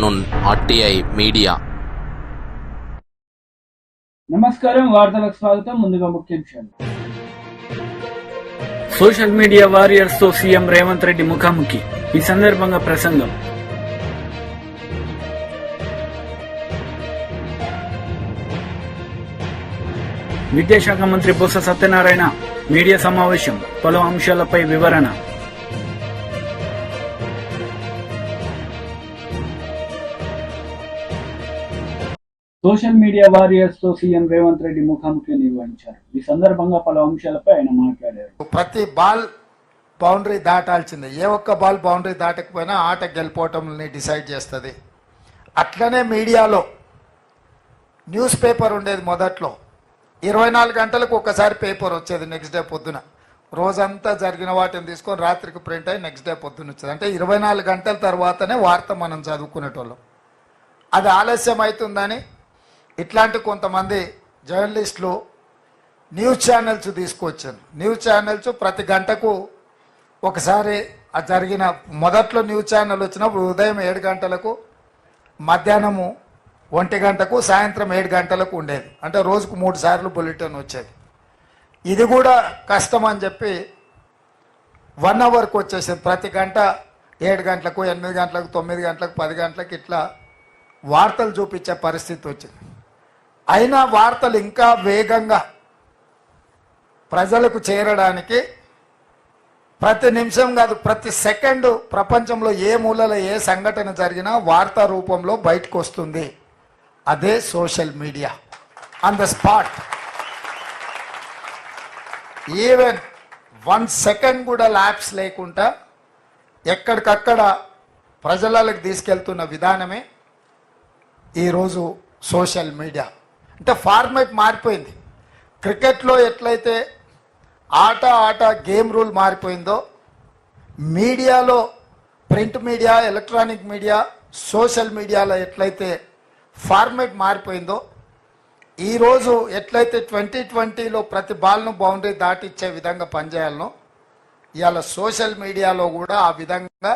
म्हणून RTI media. నమస్కారం, వార్తలకు స్వాగతం. ముందుగా ముఖ్యాంశాలు. సోషల్ మీడియా వారియర్స్ తో సీఎం రేవంత్ రెడ్డి ముఖాముఖి. ఈ సందర్భంగా ప్రసంగం. విద్యాశాఖ మంత్రి బొత్స సత్యనారాయణ మీడియా సమావేశం, పలు అంశాలపై వివరణ. సోషల్ మీడియా వారియర్స్ తో సీఎం రేవంత్ రెడ్డి ముఖాముఖి నిర్వహించారు. ఈ సందర్భంగా పలు అంశాలపై ఆయన మాట్లాడారు. ప్రతి బాల్ బౌండరీ దాటాల్సిందే. ఏ ఒక్క బాల్ బౌండరీ దాటకపోయినా ఆట గెలిపోవటంని డిసైడ్ చేస్తుంది. అట్లనే మీడియాలో న్యూస్ పేపర్ ఉండేది. మొదట్లో 24 గంటలకు ఒకసారి పేపర్ వచ్చేది. నెక్స్ట్ డే పొద్దున రోజంతా జరిగిన వాటిని తీసుకొని రాత్రికి ప్రింట్ అయ్యి నెక్స్ట్ డే పొద్దున వచ్చేది. అంటే 24 గంటల తర్వాతనే వార్త మనం చదువుకునేటోళ్ళం. అది ఆలస్యం అవుతుందని ఇట్లాంటి కొంతమంది జర్నలిస్టులు న్యూస్ ఛానల్స్ తీసుకొచ్చారు. న్యూస్ ఛానల్స్ ప్రతి గంటకు ఒకసారి జరిగిన మొదట్లో న్యూస్ ఛానల్ వచ్చినప్పుడు ఉదయం 7 గంటలకు, మధ్యాహ్నము 1 గంటకు, సాయంత్రం 7 గంటలకు ఉండేది. అంటే రోజుకు 3 సార్లు బులెటిన్ వచ్చేది. ఇది కూడా కష్టం అని చెప్పి 1 అవర్కి వచ్చేసేది. ప్రతి గంట 7 గంటలకు, 8 గంటలకు, 9 గంటలకు, 10 గంటలకు ఇట్లా వార్తలు చూపించే పరిస్థితి వచ్చింది. అయినా వార్తలు ఇంకా వేగంగా ప్రజలకు చేరడానికి ప్రతి నిమిషం కాదు, ప్రతి సెకండు ప్రపంచంలో ఏ మూలలో ఏ సంఘటన జరిగినా వార్తా రూపంలో బయటకు వస్తుంది. అదే social media. On the spot, even 1 second కూడా ల్యాప్స్ లేకుండా ఎక్కడికక్కడ ప్రజలకు తీసుకెళ్తున్న విధానమే ఈరోజు సోషల్ మీడియా. అంటే ఫార్మాట్ మారిపోయింది. క్రికెట్లో ఎట్లయితే ఆట గేమ్ రూల్ మారిపోయిందో, మీడియాలో print media, electronic media, social మీడియాలో ఎట్లయితే ఫార్మాట్ మారిపోయిందో, ఈరోజు ఎట్లయితే 2020లో ప్రతి బాల్ను బౌండరీ దాటిచ్చే విధంగా పనిచేయాలనో, ఇవాళ సోషల్ మీడియాలో కూడా ఆ విధంగా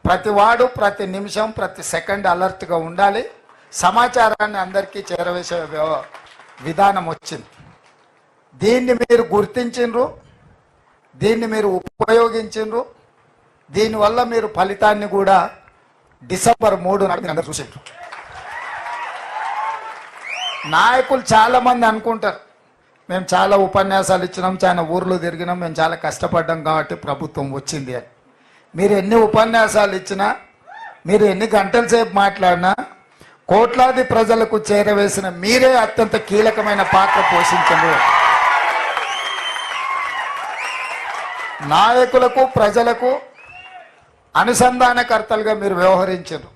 ప్రతి వాడు ప్రతి నిమిషం ప్రతి సెకండ్ అలర్ట్గా ఉండాలి. సమాచారాన్ని అందరికీ చేరవేసే విధానం వచ్చింది. దీన్ని మీరు గుర్తించిండ్రు, దీన్ని మీరు ఉపయోగించిండ్రు. దీనివల్ల మీరు ఫలితాన్ని కూడా డిసెంబర్ 3 నాడు అందరూ చూసిండ్రు. నాయకులు చాలామంది అనుకుంటారు, మేము చాలా ఉపన్యాసాలు ఇచ్చినాం, చాలా ఊర్లు తిరిగినాం, మేము చాలా కష్టపడ్డాం కాబట్టి ప్రభుత్వం వచ్చింది అని. మీరు ఎన్ని ఉపన్యాసాలు ఇచ్చినా, మీరు ఎన్ని గంటల సేపు మాట్లాడినా, కోట్లాది ప్రజలకు చేరవేసిన మీరే అత్యంత కీలకమైన పాత్ర పోషించారు. నాయకులకు ప్రజలకు అనుసంధానకర్తలుగా మీరు వ్యవహరించారు.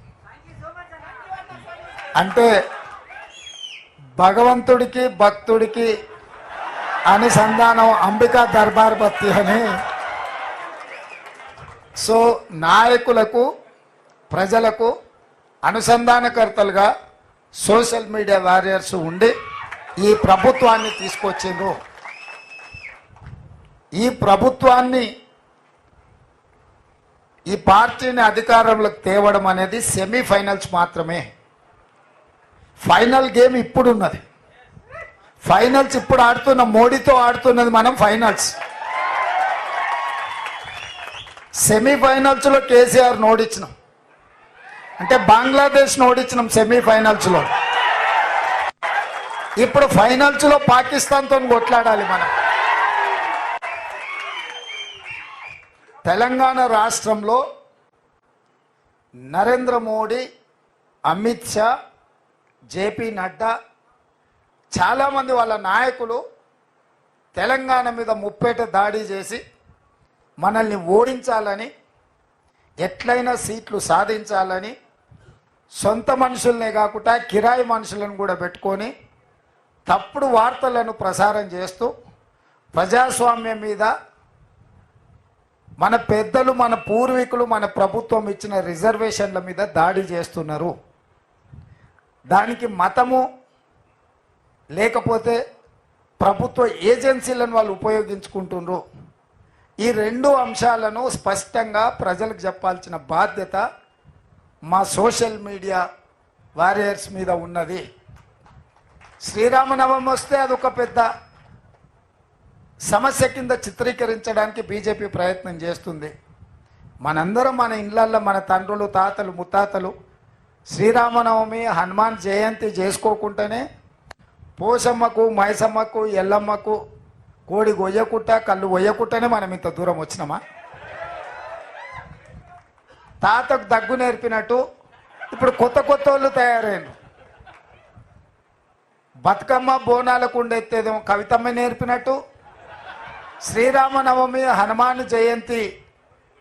అంటే భగవంతుడికి భక్తుడికి అనుసంధానం అంబికా దర్బార్ బత్తి అని. సో నాయకులకు ప్రజలకు అనుసంధానకర్తలుగా సోషల్ మీడియా వారియర్స్ ఉండి ఈ ప్రభుత్వాన్ని తీసుకొచ్చిండ్రు. ఈ ప్రభుత్వాన్ని, ఈ పార్టీని అధికారంలోకి తేవడం అనేది సెమీఫైనల్స్ మాత్రమే. ఫైనల్ గేమ్ ఇప్పుడు ఉన్నది. ఫైనల్స్ ఇప్పుడు ఆడుతున్న మోడీతో ఆడుతున్నది మనం ఫైనల్స్. సెమీఫైనల్స్లో కేసీఆర్ ఓడించినాం, అంటే బంగ్లాదేశ్ ఓడించినాం సెమీఫైనల్స్లో. ఇప్పుడు ఫైనల్స్లో పాకిస్తాన్తో కొట్లాడాలి మనం. తెలంగాణ రాష్ట్రంలో నరేంద్ర మోడీ, అమిత్ షా, జేపీ నడ్డా, చాలామంది వాళ్ళ నాయకులు తెలంగాణ మీద ముప్పేట దాడి చేసి మనల్ని ఓడించాలని, ఎట్లయినా సీట్లు సాధించాలని, సొంత మనుషులనే కాకుండా కిరాయి మనుషులను కూడా పెట్టుకొని తప్పుడు వార్తలను ప్రసారం చేస్తూ ప్రజాస్వామ్యం మీద, మన పెద్దలు, మన పూర్వీకులు, మన ప్రభుత్వం ఇచ్చిన రిజర్వేషన్ల మీద దాడి చేస్తున్నారు. దానికి మతము లేకపోతే ప్రభుత్వ ఏజెన్సీలను వాళ్ళు ఉపయోగించుకుంటున్నారు. ఈ రెండు అంశాలను స్పష్టంగా ప్రజలకు చెప్పాల్సిన బాధ్యత మా సోషల్ మీడియా వారియర్స్ మీద ఉన్నది. శ్రీరామనవమి వస్తే అదొక పెద్ద సమస్య కింద చిత్రీకరించడానికి బీజేపీ ప్రయత్నం చేస్తుంది. మనందరం మన ఇళ్లల్లో మన తండ్రులు, తాతలు, ముత్తాతలు శ్రీరామనవమి, హనుమాన్ జయంతి చేసుకోకుండానే పోషమ్మకు, మైసమ్మకు, ఎల్లమ్మకు కోడి గొయ్యకుట్ట, కళ్ళు గొయ్యకుట్టనే మనం ఇంత దూరం వచ్చినామా? తాతకు దగ్గు నేర్పినట్టు ఇప్పుడు కొత్త కొత్త వాళ్ళు తయారైన. బతుకమ్మ బోనాలకు ఉండెత్తేదేమో కవితమ్మ నేర్పినట్టు, శ్రీరామనవమి, హనుమాన్ జయంతి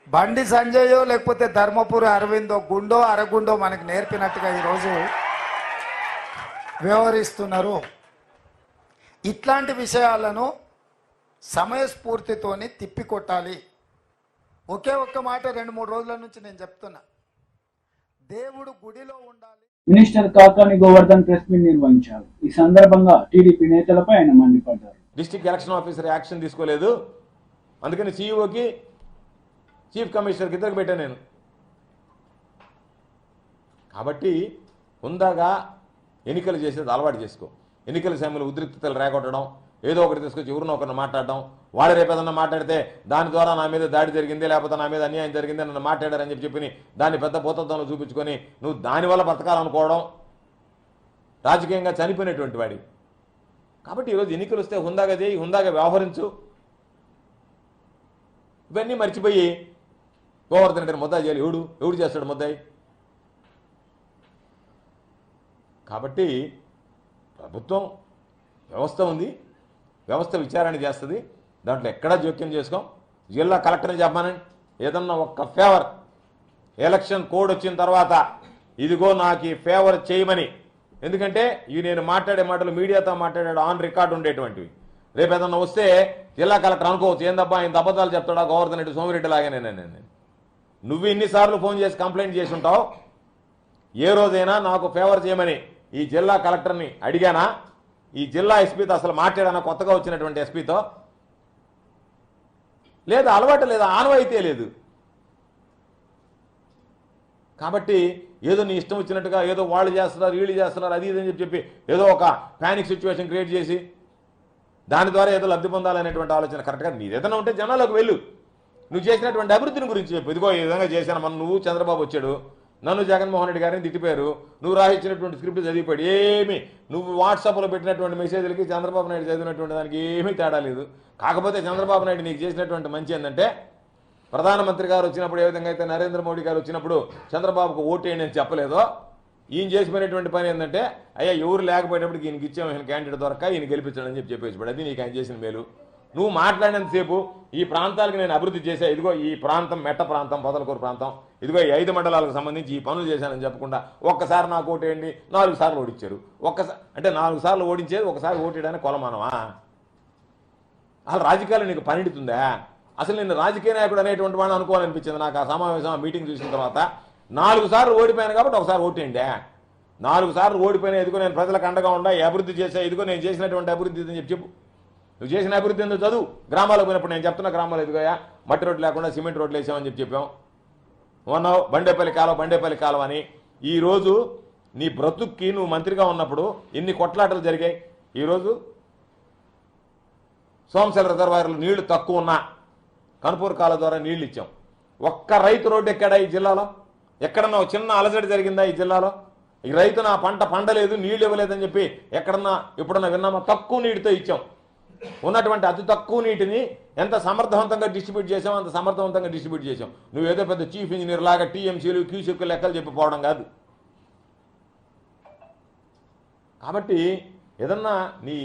బండి సంజయో లేకపోతే ధర్మపురి అరవిందో గుండో అరగుండో మనకు నేర్పినట్టుగా ఈరోజు వ్యవహరిస్తున్నారు. ఇట్లాంటి విషయాలను సమయస్ఫూర్తితోని తిప్పికొట్టాలి. ఒకే ఒక్క మాట 2-3 రోజుల నుంచి నేను చెప్తున్నా, దేవుడు గుడిలో ఉండాలి. Minister Kakani Govardhan press meet నిర్వహించారు. ఈ సందర్భంగా టీడీపీ నేతలపై ఆయన మండిపడ్డారు. డిస్ట్రిక్ట్ ఎలక్షన్ ఆఫీసర్ యాక్షన్ తీసుకోలేదు, అందుకని సీఈఓకి చీఫ్ కమిషనర్కి ఇద్దరికి పెట్టాను నేను. కాబట్టి హుందాగా ఎన్నికలు చేసేది అలవాటు చేసుకో. ఎన్నికల సమయంలో ఉద్రిక్తతలు రేగొట్టడం, ఏదో ఒకటి తీసుకొచ్చి ఎవరినో ఒకరిని మాట్లాడడం, వాడు రేపు ఏదన్నా మాట్లాడితే దాని ద్వారా నా మీద దాడి జరిగింది, లేకపోతే నా మీద అన్యాయం జరిగింది, నన్ను మాట్లాడారని చెప్పి దాన్ని పెద్ద భూతత్వంలో చూపించుకొని నువ్వు దానివల్ల బ్రతకాలనుకోవడం రాజకీయంగా చనిపోయినటువంటి వాడి. కాబట్టి ఈరోజు ఎన్నికలు వస్తే హుందాగా చేయి, హుందాగా వ్యవహరించు. ఇవన్నీ మర్చిపోయి గోవర్ధన్ రెడ్డిని ముద్దాయి చేయాలి. ఎవడు చేస్తాడు ముద్దాయి? కాబట్టి ప్రభుత్వం వ్యవస్థ ఉంది, వ్యవస్థ విచారణ చేస్తుంది, దాంట్లో ఎక్కడా జోక్యం చేసుకోం. జిల్లా కలెక్టర్ని చెప్పానండి, ఏదన్నా ఒక్క ఫేవర్ ఎలక్షన్ కోడ్ వచ్చిన తర్వాత ఇదిగో నాకు ఈ ఫేవర్ చేయమని. ఎందుకంటే ఇవి నేను మాట్లాడే మాటలు మీడియాతో మాట్లాడాడు ఆన్ రికార్డు ఉండేటువంటివి. రేపు ఏదన్నా వస్తే జిల్లా కలెక్టర్ అనుకోవచ్చు, ఏందబ్బా ఇంత అబద్ధాలు చెప్తాడా గోవర్ధన్ రెడ్డి, సోమిరెడ్డి లాగానే. నువ్వు ఇన్నిసార్లు ఫోన్ చేసి కంప్లైంట్ చేసి ఉంటావు. ఏ రోజైనా నాకు ఫేవర్ చేయమని ఈ జిల్లా కలెక్టర్ని అడిగానా? ఈ జిల్లా ఎస్పీతో అసలు మాట్లాడానా? కొత్తగా వచ్చినటువంటి ఎస్పీతో లేదు, అలవాటు లేదు, ఆనవాయితీ లేదు. కాబట్టి ఏదో నీ ఇష్టం వచ్చినట్టుగా ఏదో వాళ్ళు చేస్తున్నారు, వీళ్ళు చేస్తున్నారు, అది ఇదని చెప్పి ఏదో ఒక ప్యానిక్ సిచ్యువేషన్ క్రియేట్ చేసి దాని ద్వారా ఏదో లబ్ధి పొందాలనేటువంటి ఆలోచన కరెక్ట్గా నీది ఏదైనా ఉంటే జనాలకు వెళ్ళు. నువ్వు చేసినటువంటి అభివృద్ధిని గురించి చెప్పు. ఇదిగో ఈ విధంగా చేశాను, మన నువ్వు చంద్రబాబు వచ్చాడు, నన్ను జగన్మోహన్ రెడ్డి గారిని తిట్టిపోయారు, నువ్వు రాయించినటువంటి స్క్రిప్ట్ చదివిపోయాడు, ఏమి నువ్వు వాట్సాప్లో పెట్టినటువంటి మెసేజ్లకి చంద్రబాబు నాయుడు చదివినటువంటి దానికి ఏమీ తేడా లేదు. కాకపోతే చంద్రబాబు నాయుడు నీకు చేసినటువంటి మంచి ఏంటంటే, ప్రధానమంత్రి గారు వచ్చినప్పుడు ఏ విధంగా అయితే నరేంద్ర మోడీ గారు వచ్చినప్పుడు చంద్రబాబుకు ఓటేయండి అని చెప్పలేదో, ఈయన చేసిపోయినటువంటి పని ఏంటంటే, అయ్యా ఎవరు లేకపోయేటప్పుడు ఈయనకి ఇచ్చాము, ఈయన క్యాండిడేట్ దొరక ఈయన గెలిపించడం అని చెప్పేసి అది నీకు ఆయన చేసిన మేలు. నువ్వు మాట్లాడినంతసేపు ఈ ప్రాంతాలకు నేను అభివృద్ధి చేశా, ఇదిగో ఈ ప్రాంతం మెట్ట ప్రాంతం, పొదలకూరు ప్రాంతం, ఇదిగో ఈ 5 మండలాలకు సంబంధించి ఈ పనులు చేశానని చెప్పకుండా ఒక్కసారి నాకు ఓటేయండి 4 సార్లు ఓడించారు. ఒక్కసారి అంటే 4 సార్లు ఓడించేది ఒకసారి ఓటేయడానికి కొలమానమా? అసలు రాజకీయాలు నీకు పనిడుతుందా? అసలు నేను రాజకీయ నాయకుడు అనేటువంటి వాడిని అనుకోవాలనిపించింది నాకు ఆ సమావేశం, మీటింగ్ చూసిన తర్వాత. 4 సార్లు ఓడిపోయాను కాబట్టి ఒకసారి ఓటేయండి. 4 సార్లు ఓడిపోయినా ఇదిగో నేను ప్రజలకు అండగా ఉండా, అభివృద్ధి చేసా, ఇదిగో నేను చేసినటువంటి అభివృద్ధి అని చెప్పు. నువ్వు చేసిన అభివృద్ధి ఎందుకు చదువు. గ్రామాలకు పోయినప్పుడు నేను చెప్తున్నా, గ్రామాలు ఎదుగుయా మట్టి రోడ్లు లేకుండా సిమెంట్ రోడ్లు వేసామని చెప్పాం. అన్నావు బండేపల్లి కాలువ అని. ఈరోజు నీ బ్రతుక్కి నువ్వు మంత్రిగా ఉన్నప్పుడు ఎన్ని కొట్లాటలు జరిగాయి. ఈరోజు సోమశల రిజర్వాయర్లు నీళ్లు తక్కువ ఉన్నా కనుపూర్ కాలువ ద్వారా నీళ్లు ఇచ్చాం. ఒక్క రైతు రోడ్డు ఎక్కడా ఈ జిల్లాలో? ఎక్కడన్నా చిన్న అలజడి జరిగిందా ఈ జిల్లాలో? ఈ రైతు నా పంట పండలేదు, నీళ్లు ఇవ్వలేదని చెప్పి ఎక్కడన్నా ఎప్పుడన్నా విన్నామా? తక్కువ నీటితో ఇచ్చాం. ఉన్నటువంటి అతి తక్కువ నీటిని ఎంత సమర్థవంతంగా డిస్ట్రిబ్యూట్ చేసామో అంత సమర్థవంతంగా డిస్ట్రిబ్యూట్ చేసాం. నువ్వేదో పెద్ద చీఫ్ ఇంజనీర్ లాగా టీఎంసీలు క్యూసెక్లు లెక్కలు చెప్పిపోవడం కాదు. కాబట్టి ఏదన్నా నీ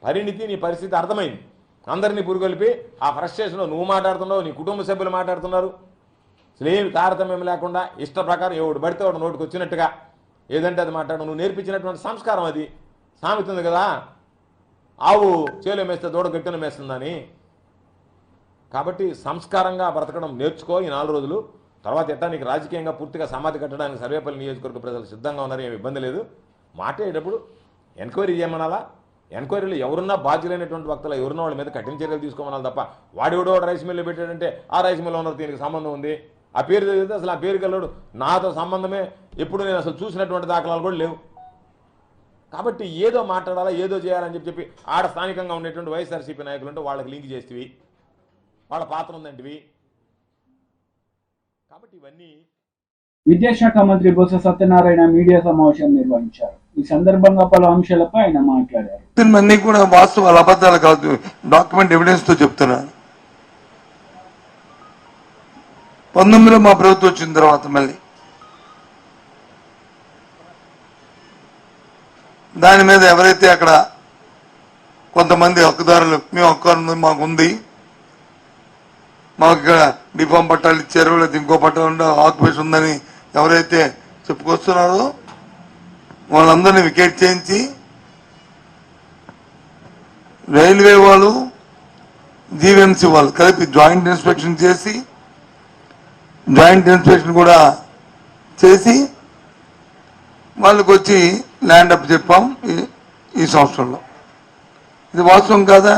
పరిణితి, నీ పరిస్థితి అర్థమైంది. అందరినీ పురుగొలిపి ఆ ఫ్రస్ట్రేషన్లో నువ్వు మాట్లాడుతున్నావు, నీ కుటుంబ సభ్యులు మాట్లాడుతున్నారు. అసలు ఏమి తారతమ్యం లేకుండా ఇష్ట ప్రకారం ఎవడు పడితే వాడు నోటికి వచ్చినట్టుగా ఏదంటే అది మాట్లాడడం నువ్వు నేర్పించినటువంటి సంస్కారం. అది సామెత ఉంది కదా, ఆవు చేలో మేస్తే దూడ గట్టిన మేస్తుందని. కాబట్టి సంస్కారంగా బ్రతకడం నేర్చుకో ఈ 4 రోజులు. తర్వాత ఎట్టా నీకు రాజకీయంగా పూర్తిగా సమాధి కట్టడానికి సర్వేపల్లి నియోజకవర్గ ప్రజలు సిద్ధంగా ఉన్నారు, ఏమి ఇబ్బంది లేదు. మాట్లాడేటప్పుడు ఎంక్వైరీ చేయమనాలా. ఎంక్వైరీలు ఎవరున్నా బాధ్యులైనటువంటి వక్తలు ఎవరున్నా వాళ్ళ మీద కఠిన చర్యలు తీసుకోమనాలి తప్ప వాడెవడో రైస్ మిల్లు పెట్టాడంటే ఆ రైస్ మిల్ ఓనర్ దీనికి సంబంధం ఉంది, ఆ పేరు చదివితే అసలు ఆ పేరు గలడు నాతో సంబంధమే ఎప్పుడు నేను అసలు చూసినటువంటి దాఖలాలు కూడా లేవు. కాబట్టి ఏదో మాట్లాడాలా ఏదో చేయాలని చెప్పి ఆడ స్థానికంగా ఉండేటువంటి వైఎస్ఆర్సీపీ నాయకులు అంటే వాళ్ళకి లింక్ చేస్తేవి, వాళ్ళ పాత్ర ఉందంటివి. కాబట్టి ఇవన్నీ. విద్యాశాఖ మంత్రి బొత్స సత్యనారాయణ మీడియా సమావేశం నిర్వహించారు. ఈ సందర్భంగా పలు అంశాలపై ఆయన మాట్లాడారు. అన్ని కూడా వాస్తవాలు అబద్ధాలు కాదు, డాక్యుమెంట్ ఎవిడెన్స్ తో చెప్తున్నాను. 19లో మా ప్రభుత్వం వచ్చిన తర్వాత మళ్ళీ దాని మీద ఎవరైతే అక్కడ కొంతమంది హక్కుదారులు మేము హక్కు మాకుంది, మాకు ఇక్కడ డిఫామ్ పట్టాలు ఇచ్చారు లేదా ఇంకో పట్టాలు ఆక్యుపేషన్ ఉందని ఎవరైతే చెప్పుకొస్తున్నారో వాళ్ళందరినీ వికెట్ చేయించి రైల్వే వాళ్ళు జీవీఎంసీ వాళ్ళు కలిపి జాయింట్ ఇన్స్పెక్షన్ చేసి కూడా చేసి వాళ్ళకి వచ్చి ల్యాండ్ అప్ చెప్పాం ఈ సంవత్సరంలో. ఇది వాస్తవం కాదా?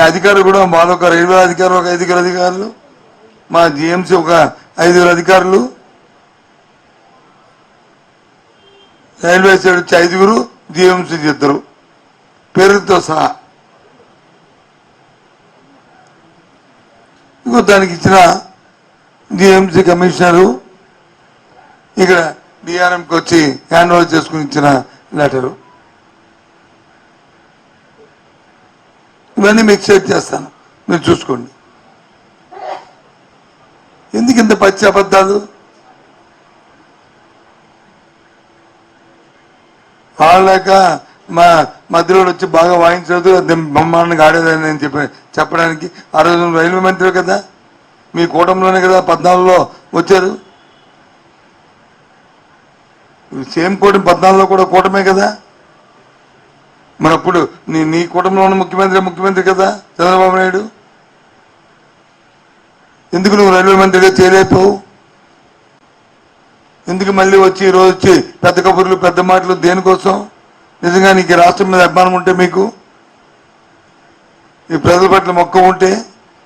అధికారులు కూడా వాళ్ళొక రైల్వే అధికారులు ఒక 5 అధికారులు, మా జిఎంసీ ఒక 5 అధికారులు, రైల్వే సైడ్ వచ్చి 5, జిఎంసీ 2 పేరుతో సహా. ఇంకో దానికి ఇచ్చిన జిఎంసీ కమిషనరు ఇక్కడ డిఆర్ఎంకి వచ్చి హ్యాండ్ ఓవర్ చేసుకుని ఇచ్చిన లెటరు. ఇవన్నీ మీకు షేర్ చేస్తాను, మీరు చూసుకోండి. ఎందుకు ఇంత పచ్చి అబద్ధాలు? వాళ్ళక మా మధ్యలో వచ్చి బాగా వాయించలేదు, బ్రహ్మాండంగా ఆడేదని నేను చెప్పడానికి. ఆ రోజు రైల్వే మంత్రి కదా, మీ కూటమిలోనే కదా 14లో వచ్చారు. సేమ్ కూటమి 14లో కూడా కూటమే కదా. మరి అప్పుడు నీ కూటమిలో ఉన్న ముఖ్యమంత్రి కదా చంద్రబాబు నాయుడు. ఎందుకు నువ్వు రైల్వే మంత్రిగా చేయలేకపోవు? ఎందుకు మళ్ళీ వచ్చి ఈరోజు వచ్చి పెద్ద కబుర్లు పెద్ద మాటలు దేనికోసం? నిజంగా నీకు రాష్ట్రం మీద అభిమానం ఉంటే, మీకు ఈ ప్రజల పట్ల మొక్క ఉంటే,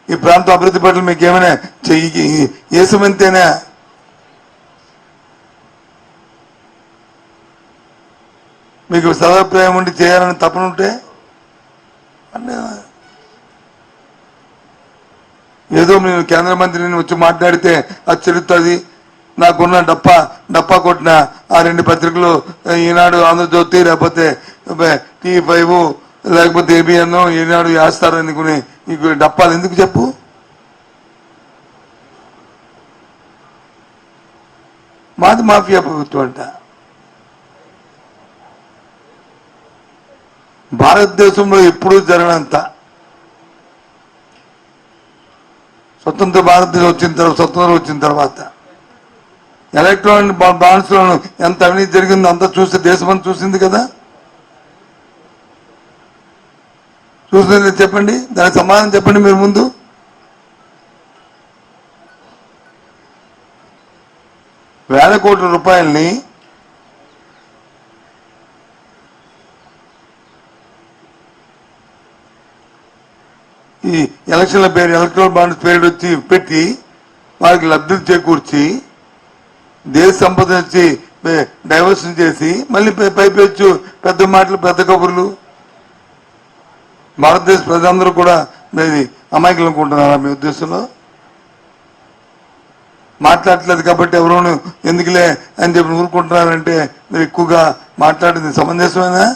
ఈ ప్రాంత అభివృద్ధి పట్ల మీకు ఏమైనా ఏసమంతేనా? మీకు సదాభిప్రాయం ఉండి చేయాలని తపనుంటే ఏదో నేను కేంద్ర మంత్రిని వచ్చి మాట్లాడితే అది చెల్లుతుంది. నాకున్న డప్పా కొట్టిన ఆ 2 పత్రికలు, ఈనాడు, ఆంధ్రజ్యోతి, లేకపోతే T5 లేకపోతే ఏబిఎన్, ఈనాడు వేస్తారు అనుకుని ఈ డప్పాలు ఎందుకు చెప్పు? మాది మాఫియా ప్రభుత్వం అంట. భారతదేశంలో ఎప్పుడూ జరగనంత స్వతంత్ర భారతదేశం స్వతంత్రం వచ్చిన తర్వాత ఎలక్ట్రానిక్ బాండ్స్ లో ఎంత అవినీతి జరిగిందో అంతా చూస్తే దేశమంతా చూసింది కదా. చూసింది చెప్పండి, దానికి సమాధానం చెప్పండి మీరు ముందు. వేల కోట్ల రూపాయల్ని ఈ ఎలక్షన్ల పేరు ఎలక్ట్రల్ బాండ్స్ పేరు వచ్చి పెట్టి వారికి లబ్ధి చేకూర్చి దేశ సంపద నుంచి డైవర్షన్ చేసి మళ్ళీ పైపెచ్చు పెద్ద మాటలు పెద్ద కబుర్లు. భారతదేశ ప్రజలందరూ కూడా మీరు అమాయకులు అనుకుంటున్నారా మీ ఉద్దేశంలో? మాట్లాడట్లేదు కాబట్టి ఎవరూ ఎందుకులే అని చెప్పి ఊరుకుంటున్నారంటే మీరు ఎక్కువగా మాట్లాడింది సమంజసమేనా?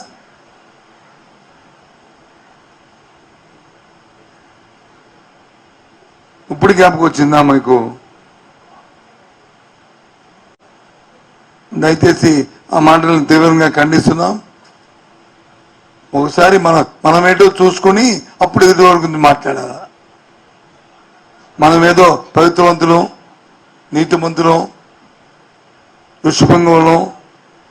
ఇప్పుడు జ్ఞాపకం వచ్చిందా మీకు? దయచేసి ఆ మాటలను తీవ్రంగా ఖండిస్తున్నాం. ఒకసారి మనమేటో చూసుకుని అప్పుడు ఎదుటి వరకు మాట్లాడాలి. మనమేదో పవిత్రవంతులం, నీతిమంతులం, ఋషిభంగంలో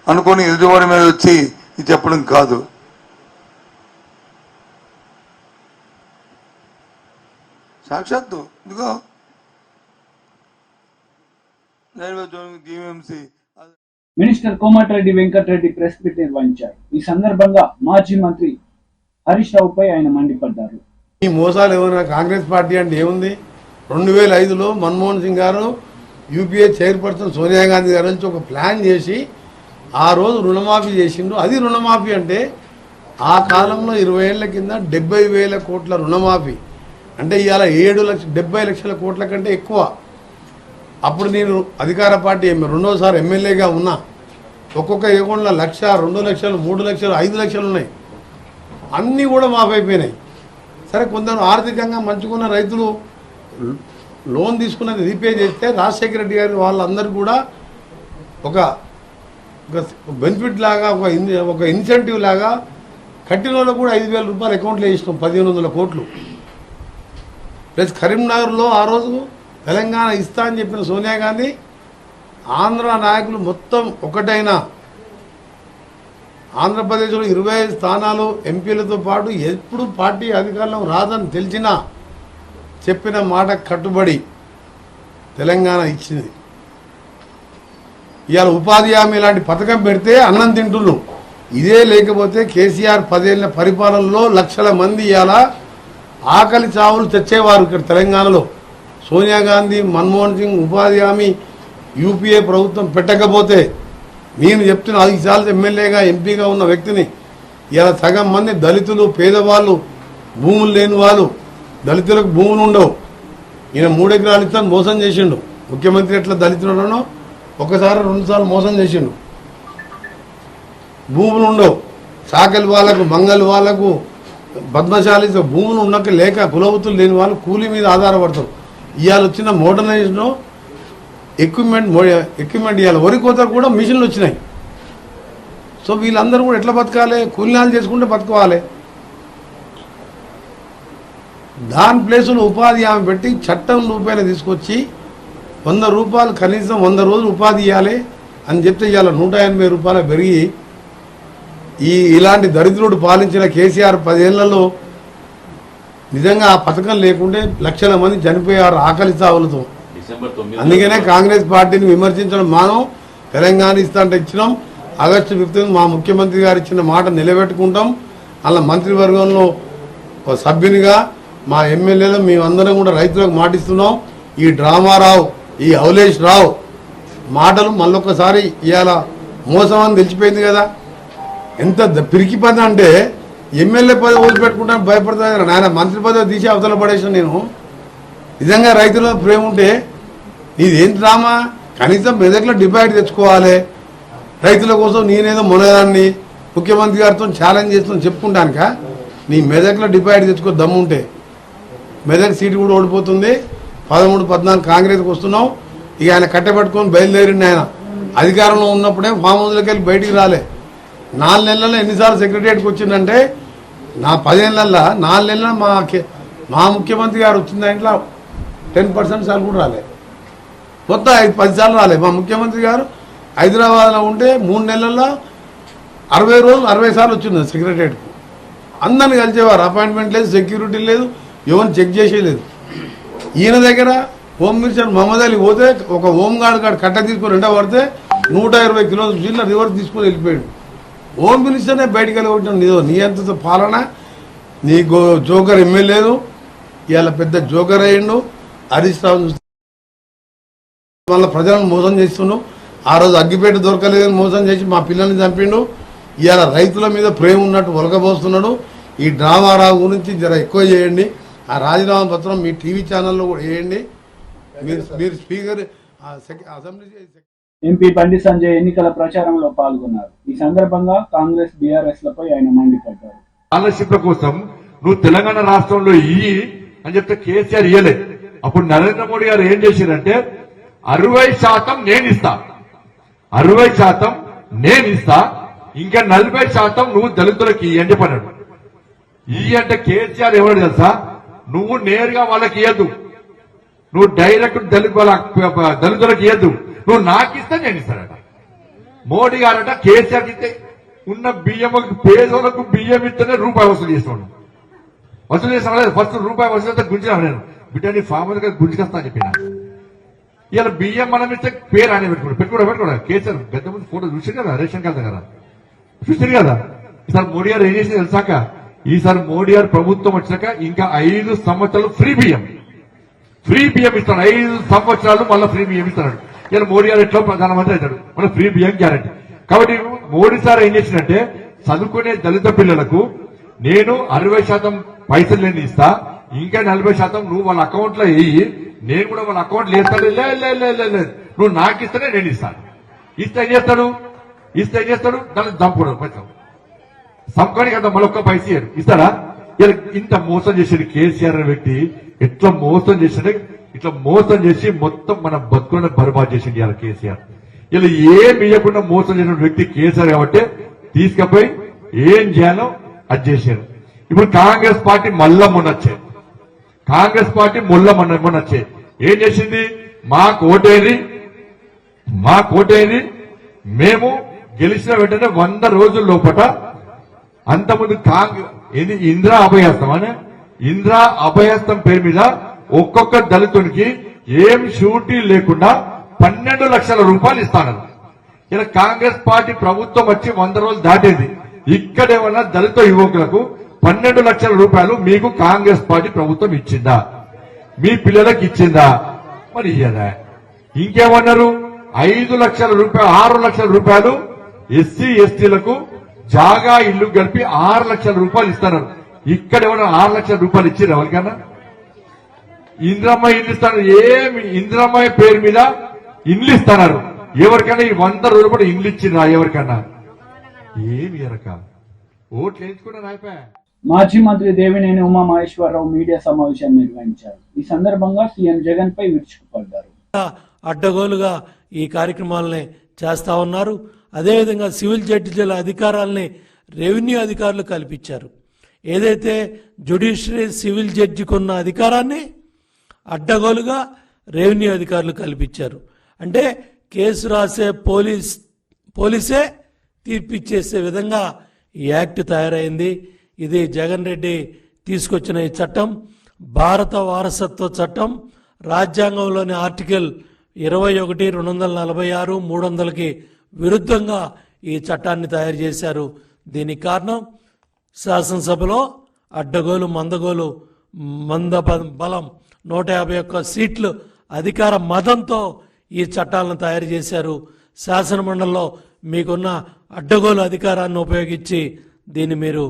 అనుకొని ఎదుటివాడి మీద వచ్చి ఇది చెప్పడం కాదు. సాక్షాత్తు ఇదిగో GVMC minister Komatireddy Venkatreddy press meet నిర్వహించారు. ఈ సందర్భంగా మాజీ మంత్రి హరీష్ రావుపై ఆయన మండిపడ్డారు. ఈ మోసాలు ఏమైనా కాంగ్రెస్ పార్టీ అంటే ఏముంది? 2005లో మన్మోహన్ సింగ్ గారు యూపీఏ చైర్పర్సన్ సోనియా గాంధీ గారి నుంచి ఒక ప్లాన్ చేసి ఆ రోజు రుణమాఫీ చేసిండు. అది రుణమాఫీ అంటే ఆ కాలంలో 20 ఏళ్ల కింద 70,000 కోట్ల రుణమాఫీ అంటే ఇవాళ 70 లక్షల కోట్ల కంటే ఎక్కువ. అప్పుడు నేను అధికార పార్టీ రెండోసారి ఎమ్మెల్యేగా ఉన్నా. ఒక్కొక్క అకౌంట్లో 1,00,000, 2 లక్షలు, 3 లక్షలు, 5 లక్షలు ఉన్నాయి. అన్నీ కూడా మాఫీ అయిపోయినాయి. సరే, కొందరు ఆర్థికంగా మంచుకున్న రైతులు లోన్ తీసుకున్నది రీపే చేస్తే రాజశేఖర రెడ్డి గారి వాళ్ళందరూ కూడా ఒక బెనిఫిట్ లాగా ఒక ఇన్సెంటివ్ లాగా కట్టిన వాళ్ళు కూడా 5,000 రూపాయలు అకౌంట్లో వేసినాం, 1,500 కోట్లు. ప్లస్ కరీంనగర్లో ఆ రోజు తెలంగాణ ఇస్తా అని చెప్పిన సోనియా గాంధీ ఆంధ్ర నాయకులు మొత్తం ఒకటైనా ఆంధ్రప్రదేశ్లో 25 స్థానాలు ఎంపీలతో పాటు ఎప్పుడు పార్టీ అధికారంలో రాదని తెలిసినా చెప్పిన మాట కట్టుబడి తెలంగాణ ఇచ్చింది. ఇవాళ ఉపాధి హామీ ఇలాంటి పథకం పెడితే అన్నం తింటున్నాం. ఇదే లేకపోతే కేసీఆర్ 10 ఏళ్ల పరిపాలనలో లక్షల మంది ఇవాళ ఆకలి చావులు తెచ్చేవారు ఇక్కడ తెలంగాణలో. సోనియా గాంధీ, మన్మోహన్ సింగ్ ఉపాధి హామీ యూపీఏ ప్రభుత్వం పెట్టకపోతే నేను చెప్తున్న 5 సార్లు ఎమ్మెల్యేగా ఎంపీగా ఉన్న వ్యక్తిని ఇలా సగం మంది దళితులు, పేదవాళ్ళు, భూములు లేని వాళ్ళు, దళితులకు భూములు ఉండవు. ఈయన 3 ఎకరాలు ఇస్తాను మోసం చేసిండు. ముఖ్యమంత్రి ఎట్లా దళితులను ఒకసారి 2 సార్లు మోసం చేసిండు. భూములు ఉండవు, చాకలి వాళ్ళకు, మంగళ వాళ్ళకు, పద్మశాలి భూములు ఉన్నాక లేక కులవృత్తులు లేని వాళ్ళు కూలీ మీద ఆధారపడతారు. ఇవాళ వచ్చిన మోడర్నైజేషన్ ఎక్విప్మెంట్ ఇవాళ వరి కోత కూడా మిషన్లు వచ్చినాయి. సో వీళ్ళందరూ కూడా ఎట్లా బతకాలి? కూలీనాలు చేసుకుంటే బతుకోవాలి. దాని ప్లేసులో ఉపాధి హామీ పెట్టి చట్టం రూపాయలు తీసుకొచ్చి 100 రూపాయలు కనీసం 100 రోజులు ఉపాధి ఇవ్వాలి అని చెప్తే ఇవాళ 180 రూపాయలు పెరిగి ఇలాంటి దరిద్రుడు పాలించిన కేసీఆర్ 10 ఏళ్లలో నిజంగా ఆ పథకం లేకుంటే లక్షల మంది చనిపోయారు ఆకలి చావులతో. అందుకనే కాంగ్రెస్ పార్టీని విమర్శించడం మానం. తెలంగాణ ఇస్తా అంటే ఇచ్చినాం. ఆగస్టు 15 మా ముఖ్యమంత్రి గారు ఇచ్చిన మాట నిలబెట్టుకుంటాం. అలా మంత్రివర్గంలో సభ్యునిగా మా ఎమ్మెల్యేలు మేమందరం కూడా రైతులకు మాటిస్తున్నాం. ఈ డ్రామారావు, ఈ అవలేష్ రావు మాటలు మళ్ళొక్కసారి ఇవాళ మోసం అని తెలిసిపోయింది కదా. ఎంత పిరికి పని అంటే ఎమ్మెల్యే పదవి వదిలిపెట్టుకుంటాను భయపడతాను. నాయన మంత్రి పదవి తీసి అవతల పడేసిన నేను. నిజంగా రైతుల ప్రేమ ఉంటే నీదేం డ్రామా? కనీసం మెదక్లో డిపాజిట్ తెచ్చుకోవాలి. రైతుల కోసం నేనేదో మొనదాన్ని ముఖ్యమంత్రి గారితో ఛాలెంజ్ చేస్తున్నాను చెప్పుకుంటానుక. నీ మెదక్లో డిపాజిట్ తెచ్చుకో దమ్ముంటే. మెదక్ సీటు కూడా ఓడిపోతుంది. 13, 14 కాంగ్రెస్కి వస్తున్నాం. ఇక ఆయన కట్టబెట్టుకొని బయలుదేరిండి. ఆయన అధికారంలో ఉన్నప్పుడే ఫామ్ హౌస్లోకి వెళ్ళి బయటికి రాలే. 4 నెలల్లో ఎన్నిసార్లు సెక్రటరియట్కి వచ్చిందంటే నా 10 ఏళ్ళల్లో 4 నెలల మా ముఖ్యమంత్రి గారు వచ్చిన దాంట్లో 10% సార్లు కూడా రాలే. మొత్తం 5-10 సార్లు రాలే. మా ముఖ్యమంత్రి గారు హైదరాబాద్లో ఉంటే 3 నెలల్లో 60 రోజులు 60 సార్లు వచ్చింది సెక్రటరియట్కు. అందరిని కలిసేవారు. అపాయింట్మెంట్ లేదు, సెక్యూరిటీ లేదు, ఎవరిని చెక్ చేసేయలేదు. ఈయన దగ్గర హోమ్ మినిస్టర్ మహమ్మద్ అలీ పోతే ఒక హోంగార్డ్ కట్ట తీసుకొని రెండో పడితే 120 కిలోల సీట్ల రివర్స్ తీసుకొని వెళ్ళిపోయాడు. హోమ్ మినిస్టర్నే బయటికి వెళ్ళి నీ అంత పాలన, నీ జోకర్ ఎమ్మెల్యేలు ఇవాళ పెద్ద జోకర్ అయ్యిండు. హరీష్ రావు వాళ్ళ ప్రజలను మోసం చేస్తున్నాడు. ఆ రోజు అగ్గిపేట దొరకలేదని మోసం చేసి మా పిల్లల్ని చంపిండు. ఇవాళ రైతుల మీద ప్రేమ ఉన్నట్టు ఒలకబోస్తున్నాడు. ఈ డ్రామారావు గురించి జర ఎక్కువ చేయండి. ఆ రాజీనామా పత్రం మీ టీవీ ఛానల్లో కూడా వేయండి. మీరు speaker assembly. MP Bandi Sanjay ఎన్నికల ప్రచారంలో పాల్గొన్నారు. ఈ సందర్భంగా కాంగ్రెస్, బీఆర్ఎస్ లపై ఆయన మండిపడ్డారు. స్కాలర్షిప్ల కోసం నువ్వు తెలంగాణ రాష్ట్రంలో ఇయ్యి అని చెప్తే కేసీఆర్ ఇయ్యలేదు. అప్పుడు నరేంద్ర మోడీ గారు ఏం చేశారంటే 60% నేను ఇస్తా, 60% నేను ఇస్తా, ఇంకా 40% నువ్వు దళితులకి అని చెప్పన్నాడు. ఇయ్యి అంటే కేసీఆర్ ఎవరు తెలుసా? నువ్వు నేరుగా వాళ్ళకి ఇయ్యద్దు, నువ్వు డైరెక్ట్ దళితులకు ఇయ్యద్దు, నువ్వు నాకు ఇస్తే నేను ఇస్తాడట. మోడీ గారట కేసీఆర్కి ఇస్తే ఉన్న బియ్యం పేదోళ్లకు బియ్యం ఇస్తేనే రూపాయి వసూలు చేస్తున్నాడు. వసూలు చేస్తాను ఫస్ట్ రూపాయి వసూలు అయితే గుంజినా నేను బిడ్డని ఫామ్ దగ్గర గుంజుకొస్తా అని చెప్పిన. ఇలా బియ్యం మనం ఇస్తే పేరు ఆయన పెట్టుకోవడం కేసీఆర్ పెద్ద మంది ఫోటో చూసారు కదా రేషన్ కార్డు దగ్గర చూసారు కదా. ఈసారి మోడీ గారు ఏం చేసి తెలిసాక, ఈసారి మోడీ గారు ప్రభుత్వం వచ్చాక ఇంకా 5 సంవత్సరాలు ఫ్రీ బియ్యం ఫ్రీ బియ్యం ఇస్తాడు 5 సంవత్సరాలు, మళ్ళీ ఫ్రీ బియ్యం ఇస్తాడు. ఇలా మోడీ గారు ఎట్లా ప్రధానమంత్రి అవుతాడు, మళ్ళీ ఫ్రీ బియ్యం గ్యారంటీ. కాబట్టి మోడీ సార్ ఏం చేసిందంటే చదువుకునే దళిత పిల్లలకు నేను 60% పైసలు నేను ఇస్తా, ఇంకా 40% నువ్వు వాళ్ళ అకౌంట్ లో వేయి, నేను కూడా వాళ్ళ అకౌంట్ వేస్తాను. లేదు నువ్వు నాకు ఇస్తేనే నేను ఇస్తాను. ఇస్తే ఏం చేస్తాడు దాన్ని చంపుకోవడం పైసలు సంపానికి అంత మళ్ళొక్క పైసలు ఇస్తాడా? ఇలా ఇంత మోసం చేసాడు కేసీఆర్ అనే వ్యక్తి. ఎట్లా మోసం చేసాడే, ఇట్లా మోసం చేసి మొత్తం మన బతుకులను బర్బాద్ చేసింది ఇలా కేసీఆర్. ఇలా ఏం ఇవ్వకుండా మోసం చేసిన వ్యక్తి కేసీఆర్ కాబట్టి తీసుకుపోయి ఏం చేయాలో అది చేశారు. ఇప్పుడు కాంగ్రెస్ పార్టీ మళ్ళా మొన్నొచ్చే ఏం చేసింది, మా కోటేది మేము గెలిచిన వెంటనే 100 రోజుల లోపల అంతకుముందు ఇది ఇందిరా అభయహస్తం పేరు మీద ఒక్కొక్క దళితునికి ఏం షూరిటీ లేకుండా 12 లక్షల రూపాయలు ఇస్తాను. ఇలా కాంగ్రెస్ పార్టీ ప్రభుత్వం వచ్చి 100 రోజులు దాటేది. ఇక్కడేమన్నా దళిత యువకులకు 12 లక్షల రూపాయలు మీకు కాంగ్రెస్ పార్టీ ప్రభుత్వం ఇచ్చిందా? మీ పిల్లలకు ఇచ్చిందా? మరి ఇయ్యదా? ఇంకేమన్నారు, 5 లక్షల రూపాయలు 6 లక్షల రూపాయలు ఎస్సీ ఎస్టీలకు జాగా ఇల్లు కలిపి 6 లక్షల రూపాయలు ఇస్తున్నారు. ఇక్కడ ఏమన్నా 6 లక్షల రూపాయలు ఇచ్చారు ఎవరికన్నా? ఇందిరమ్మ ఇల్లు ఇస్తున్నారు. ఏమి ఇందిరమ్మ పేరు మీద ఇల్లు ఇస్తున్నారు. ఎవరికైనా ఈ 100 రోజులు కూడా ఇల్లు ఇచ్చిందా ఎవరికన్నా? ఏమి ఎరక ఓట్లు వేయించుకున్నారు అయిపోయా. మాజీ మంత్రి దేవినేని ఉమామహేశ్వరరావు మీడియా సమావేశాన్ని నిర్వహించారు. ఈ సందర్భంగా సీఎం జగన్ పై విరుచుకుపడ్డారు. అడ్డగోలుగా ఈ కార్యక్రమాలని చేస్తా ఉన్నారు. అదేవిధంగా సివిల్ జడ్జిల అధికారాలని రెవెన్యూ అధికారులు కల్పించారు. ఏదైతే జ్యుడిషియరీ సివిల్ జడ్జికి ఉన్న అధికారాన్ని అడ్డగోలుగా రెవెన్యూ అధికారులు కల్పించారు. అంటే కేసు రాసే పోలీసే తీర్పిచ్చేసే విధంగా ఈ యాక్ట్ తయారైంది. ఇది జగన్ రెడ్డి తీసుకొచ్చిన ఈ చట్టం భారత వారసత్వ చట్టం. రాజ్యాంగంలోని ఆర్టికల్ 21, 246, 300కి విరుద్ధంగా ఈ చట్టాన్ని తయారు చేశారు. దీనికి కారణం శాసనసభలో అడ్డగోలు మంద బలం 151 సీట్లు అధికార మదంతో ఈ చట్టాలను తయారు చేశారు. శాసనమండలిలో మీకున్న అడ్డగోలు అధికారాన్ని ఉపయోగించి దీన్ని మీరు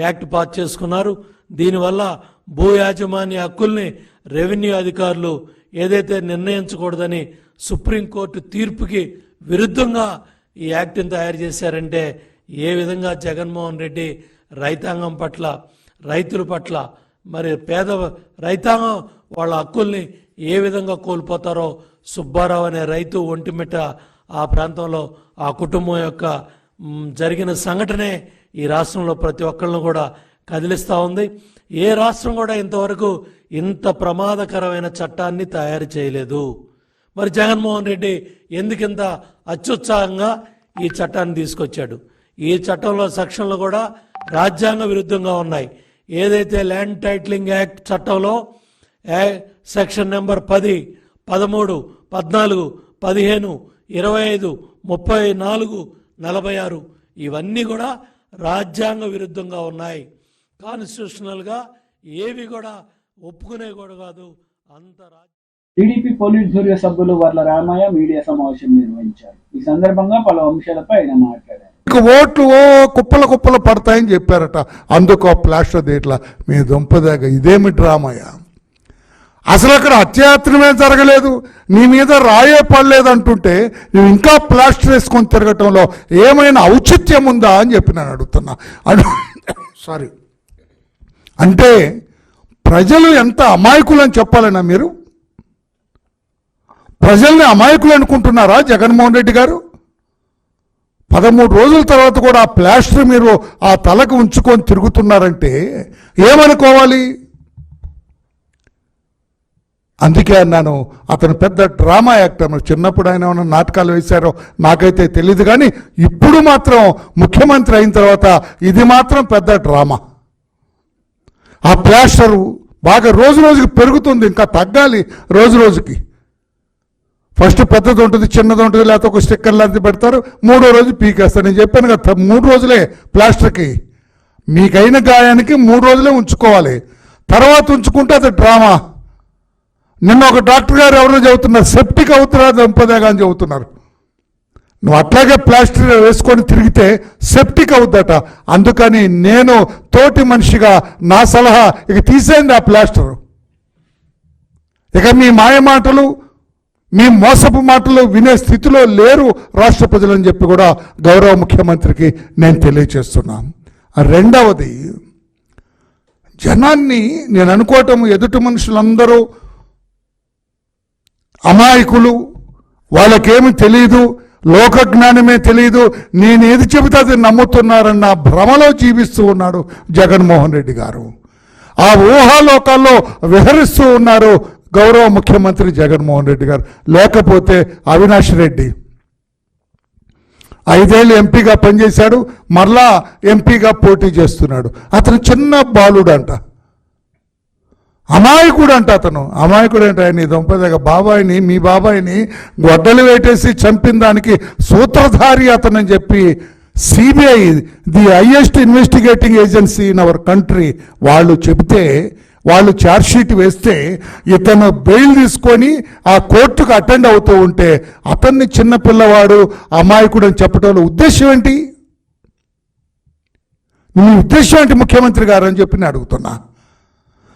యాక్ట్ పాస్ చేసుకున్నారు. దీనివల్ల భూ యాజమాన్య హక్కుల్ని రెవెన్యూ అధికారులు ఏదైతే నిర్ణయించకూడదని సుప్రీంకోర్టు తీర్పుకి విరుద్ధంగా ఈ యాక్ట్ని తయారు చేశారంటే ఏ విధంగా జగన్మోహన్ రెడ్డి రైతాంగం పట్ల, రైతుల పట్ల, మరి పేద రైతాంగం వాళ్ళ హక్కుల్ని ఏ విధంగా కోల్పోతారో సుబ్బారావు అనే రైతు ఒంటిమిట్ట ఆ ప్రాంతంలో ఆ కుటుంబం యొక్క జరిగిన సంఘటనే ఈ రాష్ట్రంలో ప్రతి ఒక్కళ్ళను కూడా కదిలిస్తూ ఉంది. ఏ రాష్ట్రం కూడా ఇంతవరకు ఇంత ప్రమాదకరమైన చట్టాన్ని తయారు చేయలేదు. మరి జగన్మోహన్ రెడ్డి ఎందుకింత అత్యుత్సాహంగా ఈ చట్టాన్ని తీసుకొచ్చాడు? ఈ చట్టంలో సెక్షన్లు కూడా రాజ్యాంగ విరుద్ధంగా ఉన్నాయి. ఏదైతే ల్యాండ్ టైటిలింగ్ యాక్ట్ చట్టంలో సెక్షన్ నెంబర్ 10, 13, 14, 15, 25, 34, 46 ఇవన్నీ కూడా రాజ్యాంగ విరుద్ధంగా ఉన్నాయి. కాన్స్టిట్యూషనల్గా ఏవి కూడా ఒప్పుకునే కూడా కాదు. అంత టీడీపీ పోలిట్ బ్యూరో సభ్యులు వర్ల రామయ్య మీడియా సమావేశం నిర్వహించారు. ఈ సందర్భంగా పలు అంశాలపై ఆయన మాట్లాడారు. ఓట్లు కుప్పలు పడతాయని చెప్పారట. అందుకో ప్లాస్టర్ దేట్లా మీ దుంపదాగా ఇదేమి డ్రామయ్య? అసలు అక్కడ హత్యాయత్నమే జరగలేదు, నీ మీద రాయే పడలేదు అంటుంటే నువ్వు ఇంకా ప్లాస్టర్ వేసుకొని తిరగటంలో ఏమైనా ఔచిత్యం ఉందా అని చెప్పి నేను అడుగుతున్నా. సారీ, అంటే ప్రజలు ఎంత అమాయకులని చెప్పాలన్నా మీరు? ప్రజల్ని అమాయకులు అనుకుంటున్నారా జగన్మోహన్ రెడ్డి గారు? 13 రోజుల తర్వాత కూడా ఆ ప్లాస్టర్ మీరు ఆ తలకు ఉంచుకొని తిరుగుతున్నారంటే ఏమనుకోవాలి? అందుకే అన్నాను, అతను పెద్ద డ్రామా యాక్టర్. చిన్నప్పుడు ఆయన ఏమైనా నాటకాలు వేశారో నాకైతే తెలియదు, కానీ ఇప్పుడు మాత్రం ముఖ్యమంత్రి అయిన తర్వాత ఇది మాత్రం పెద్ద డ్రామా. ఆ ప్లాస్టరు బాగా రోజు రోజుకి పెరుగుతుంది, ఇంకా తగ్గాలి రోజు రోజుకి. ఫస్ట్ పెద్దది ఉంటుంది, చిన్నది ఉంటుంది, లేకపోతే ఒక స్టిక్కర్ లాంటిది పెడతారు, 3వ రోజు పీకేస్తారు. నేను చెప్పాను కదా 3 రోజులే ప్లాస్టర్కి. మీకైన గాయానికి 3 రోజులే ఉంచుకోవాలి, తర్వాత ఉంచుకుంటే అది డ్రామా. నిన్న ఒక డాక్టర్ గారు ఎవరో చెబుతున్నారు, సెప్టిక్ అవుతున్నా దంపదేగా అని చెబుతున్నారు. నువ్వు అట్లాగే ప్లాస్టర్ వేసుకొని తిరిగితే సెప్టిక్ అవుద్దట. అందుకని నేను తోటి మనిషిగా నా సలహా, ఇక తీసేయండి ఆ ప్లాస్టర్. ఇక మీ మాయ మాటలు, మీ మోసపు మాటలు వినే స్థితిలో లేరు రాష్ట్ర ప్రజలని చెప్పి కూడా గౌరవ ముఖ్యమంత్రికి నేను తెలియజేస్తున్నాను. రెండవది, జనాన్ని నేను అనుకోవటం ఎదుటి మనుషులందరూ అమాయకులు, వాళ్ళకేమి తెలియదు, లోకజ్ఞానమే తెలియదు, నేనేది చెబితే అది నమ్ముతున్నారన్న భ్రమలో జీవిస్తూ ఉన్నాడు జగన్మోహన్ రెడ్డి గారు. ఆ ఊహాలోకాల్లో విహరిస్తూ ఉన్నారు గౌరవ ముఖ్యమంత్రి జగన్మోహన్ రెడ్డి గారు. లేకపోతే అవినాష్ రెడ్డి 5 ఏళ్ళు ఎంపీగా పనిచేశాడు, మరలా ఎంపీగా పోటీ చేస్తున్నాడు. అతను చిన్న బాలుడు అంట, అమాయకుడు అంట. అతను అమాయకుడు అంటే ఆయన దొంపదగ బాబాయిని, మీ బాబాయిని గొడ్డలు వేటేసి చంపిన దానికి సూత్రధారి అతనని చెప్పి CBI, the highest investigating agency in our country, వాళ్ళు చెబితే, వాళ్ళు ఛార్జ్షీట్ వేస్తే ఇతను బెయిల్ తీసుకొని ఆ కోర్టుకు అటెండ్ అవుతూ ఉంటే అతన్ని చిన్న పిల్లవాడు, అమాయకుడు అని చెప్పడంలో ఉద్దేశం ఏంటి? మీ ఉద్దేశం ఏంటి ముఖ్యమంత్రి గారు అని చెప్పి నేను అడుగుతున్నా.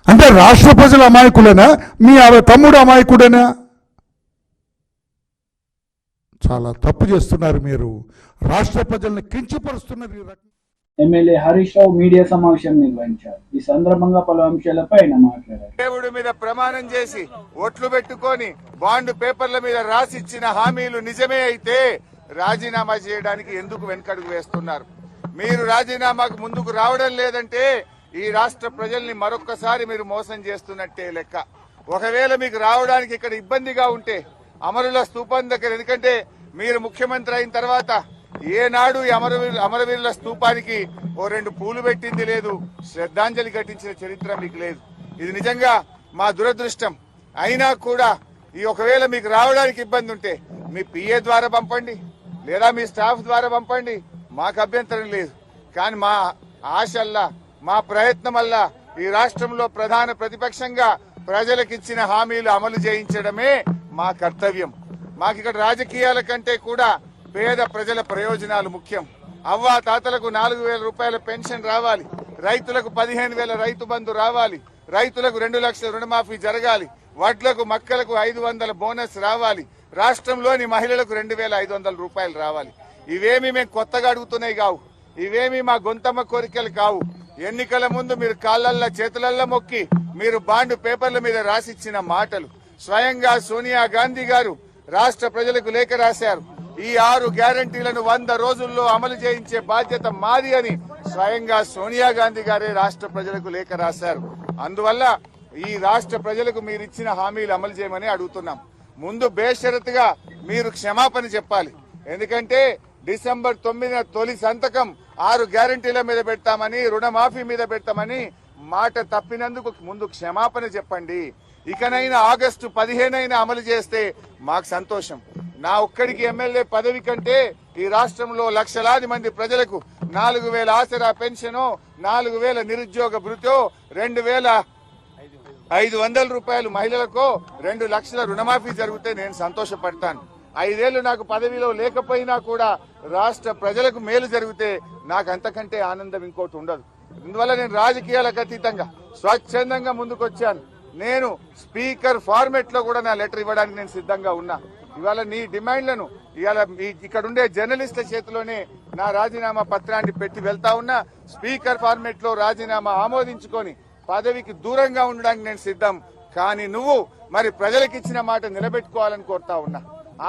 అంటే రాష్ట్ర ప్రజల అమాయకులేనా, మీ తమ్ముడు అమాయకుడేనా? చాలా తప్పు చేస్తున్నారు మీరు, రాష్ట్ర ప్రజల్ని కించపరుస్తున్నారు ఈ రకంగా. ఎమ్మెల్యే హరీష్ రావు మీడియా సమావేశం నిర్వహించారు. ఈ సందర్భంగా పలు అంశాలపై ఆయన మాట్లాడారు. దేవుడి మీద ప్రమాణం చేసి ఓట్లు పెట్టుకొని బాండ్ పేపర్ల మీద రాసిచ్చిన హామీలు నిజమే అయితే రాజీనామా చేయడానికి ఎందుకు వెనకడుగు వేస్తున్నారు? మీరు రాజీనామాకు ముందుకు రావడం లేదంటే ఈ రాష్ట్ర ప్రజల్ని మరొక్కసారి మీరు మోసం చేస్తున్నట్టే లెక్క. ఒకవేళ మీకు రావడానికి ఇక్కడ ఇబ్బందిగా ఉంటే అమరుల స్తూపం దగ్గర, ఎందుకంటే మీరు ముఖ్యమంత్రి అయిన తర్వాత ఏనాడు ఈ అమరవీరుల స్తూపానికి 2 పూలు పెట్టింది లేదు, శ్రద్ధాంజలి ఘటించిన చరిత్ర మీకు లేదు. ఇది నిజంగా మా దురదృష్టం. అయినా కూడా ఈ ఒకవేళ మీకు రావడానికి ఇబ్బంది ఉంటే మీ పిఏ ద్వారా పంపండి, లేదా మీ స్టాఫ్ ద్వారా పంపండి, మాకు అభ్యంతరం లేదు. కానీ మా ఆశల్లా, మా ప్రయత్నం వల్ల ఈ రాష్ట్రంలో ప్రధాన ప్రతిపక్షంగా ప్రజలకిచ్చిన హామీలు అమలు చేయించడమే మా కర్తవ్యం. మాకు ఇక్కడ రాజకీయాల కంటే కూడా పేద ప్రజల ప్రయోజనాలు ముఖ్యం. అవ్వా తాతలకు 4,000 రూపాయల పెన్షన్ రావాలి, రైతులకు 15,000 రైతు బంధు రావాలి, రైతులకు 2 లక్షల రుణమాఫీ జరగాలి, వడ్లకు మక్కలకు 500 బోనస్ రావాలి, రాష్ట్రంలోని మహిళలకు 2,500 రూపాయలు రావాలి. ఇవేమి మేము కొత్తగా అడుగుతున్నాయి కావు, ఇవేమి మా గొంతమ్మ కోరికలు కావు. ఎన్నికల ముందు మీరు కాళ్ళల్లా చేతులల్లా మొక్కి మీరు బాండ్ పేపర్ల మీద రాసిచ్చిన మాటలు. స్వయంగా సోనియా గాంధీ గారు రాష్ట్ర ప్రజలకు లేఖ రాశారు. ఈ 6 గ్యారంటీలను 100 రోజుల్లో అమలు చేయించే బాధ్యత మాది అని స్వయంగా సోనియా గాంధీ గారే రాష్ట్ర ప్రజలకు లేఖ రాశారు. అందువల్ల ఈ రాష్ట్ర ప్రజలకు మీరు ఇచ్చిన హామీలు అమలు చేయమని అడుగుతున్నాం. ముందు బేషరతుగా మీరు క్షమాపణ చెప్పాలి. ఎందుకంటే డిసెంబర్ 9న తొలి సంతకం 6 గ్యారంటీల మీద పెడతామని, రుణమాఫీ మీద పెడతామని మాట తప్పినందుకు ముందు క్షమాపణ చెప్పండి. ఇకనైనా ఆగస్టు 15 అమలు చేస్తే మాకు సంతోషం. నా ఒక్కడికి ఎమ్మెల్యే పదవి కంటే ఈ రాష్ట్రంలో లక్షలాది మంది ప్రజలకు 4,000 ఆసరా పెన్షనో, 4,000 నిరుద్యోగ భృతో, 2,500 రూపాయలు మహిళలకో, 2 లక్షల రుణమాఫీ జరిగితే నేను సంతోషపడతాను. 5 ఏళ్లు నాకు పదవిలో లేకపోయినా కూడా రాష్ట్ర ప్రజలకు మేలు జరిగితే నాకు అంతకంటే ఆనందం ఇంకోటి ఉండదు. అందువల్ల నేను రాజకీయాలకు అతీతంగా స్వచ్ఛందంగా ముందుకొచ్చాను. నేను స్పీకర్ ఫార్మెట్ లో కూడా నా లెటర్ ఇవ్వడానికి నేను సిద్ధంగా ఉన్నా. ఇవాళ నీ డిమాండ్లను ఇవాళ ఇక్కడ ఉండే జర్నలిస్టుల చేతిలోనే నా రాజీనామా పత్రాన్ని పెట్టి వెళ్తా ఉన్నా. స్పీకర్ ఫార్మెట్ లో రాజీనామా ఆమోదించుకొని పదవికి దూరంగా ఉండడానికి నేను సిద్ధం. కానీ నువ్వు మరి ప్రజలకు ఇచ్చిన మాట నిలబెట్టుకోవాలని కోరుతా ఉన్నా.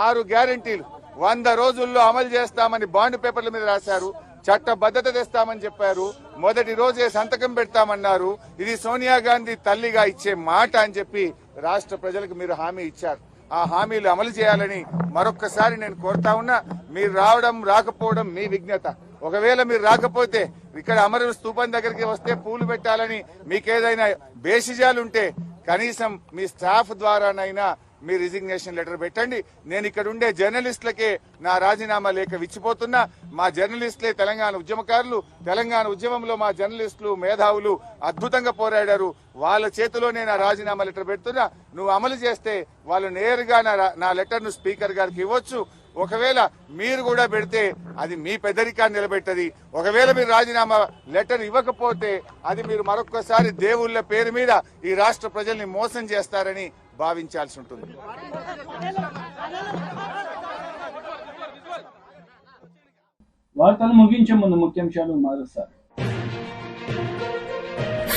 6 గ్యారంటీలు 100 రోజుల్లో అమలు చేస్తామని బాండ్ పేపర్ల మీద రాశారు. చట్టబద్ధత తెస్తామని చెప్పారు. మొదటి రోజే సంతకం పెడతామన్నారు. ఇది సోనియా గాంధీ తల్లిగా ఇచ్చే మాట అని చెప్పి రాష్ట్ర ప్రజలకు మీరు హామీ ఇచ్చారు. ఆ హామీలు అమలు చేయాలని మరొక్కసారి నేను కోరుతా ఉన్నా. మీరు రావడం రాకపోవడం మీ విజ్ఞత. ఒకవేళ మీరు రాకపోతే ఇక్కడ అమరుల స్తూపం దగ్గరికి వస్తే పూలు పెట్టాలని మీకేదైనా బేసిజాలుంటే కనీసం మీ స్టాఫ్ ద్వారానైనా మీ రిజిగ్నేషన్ లెటర్ పెట్టండి. నేను ఇక్కడ ఉండే జర్నలిస్టులకే నా రాజీనామా లేఖ ఇచ్చిపోతున్నా. మా జర్నలిస్టులే తెలంగాణ ఉద్యమకారులు. తెలంగాణ ఉద్యమంలో మా జర్నలిస్టులు మేధావులు అద్భుతంగా పోరాడారు. వాళ్ళ చేతిలోనే నా రాజీనామా లెటర్ పెడుతున్నా. నువ్వు అమలు చేస్తే వాళ్ళు నేరుగా నా లెటర్ను స్పీకర్ గారికి ఇవ్వచ్చు. ఒకవేళ మీరు కూడా పెడితే అది మీ పెద్దరికాన్ని నిలబెట్టది. ఒకవేళ మీరు రాజీనామా లెటర్ ఇవ్వకపోతే అది మీరు మరొక్కసారి దేవుళ్ళ పేరు మీద ఈ రాష్ట్ర ప్రజల్ని మోసం చేస్తారని భావించాల్సి ఉంటుంది. వార్తలు ముగించే ముందు ముఖ్యాంశాలు మరోసారి.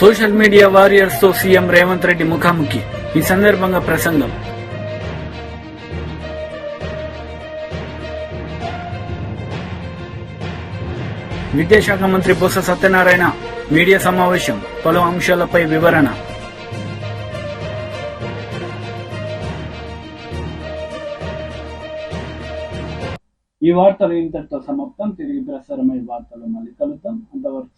సోషల్ మీడియా వారియర్స్ తో సీఎం రేవంత్ రెడ్డి ముఖాముఖి. ఈ సందర్భంగా ప్రసంగం. విద్యాశాఖ మంత్రి బొత్స సత్యనారాయణ మీడియా సమావేశం. పలు అంశాలపై వివరణ. ఈ వార్తలు ఇంతటితో సమాప్తం. తిరిగి ప్రసారమయ్యే వార్తలు మళ్ళీ కలుద్దాం. అంతవరకు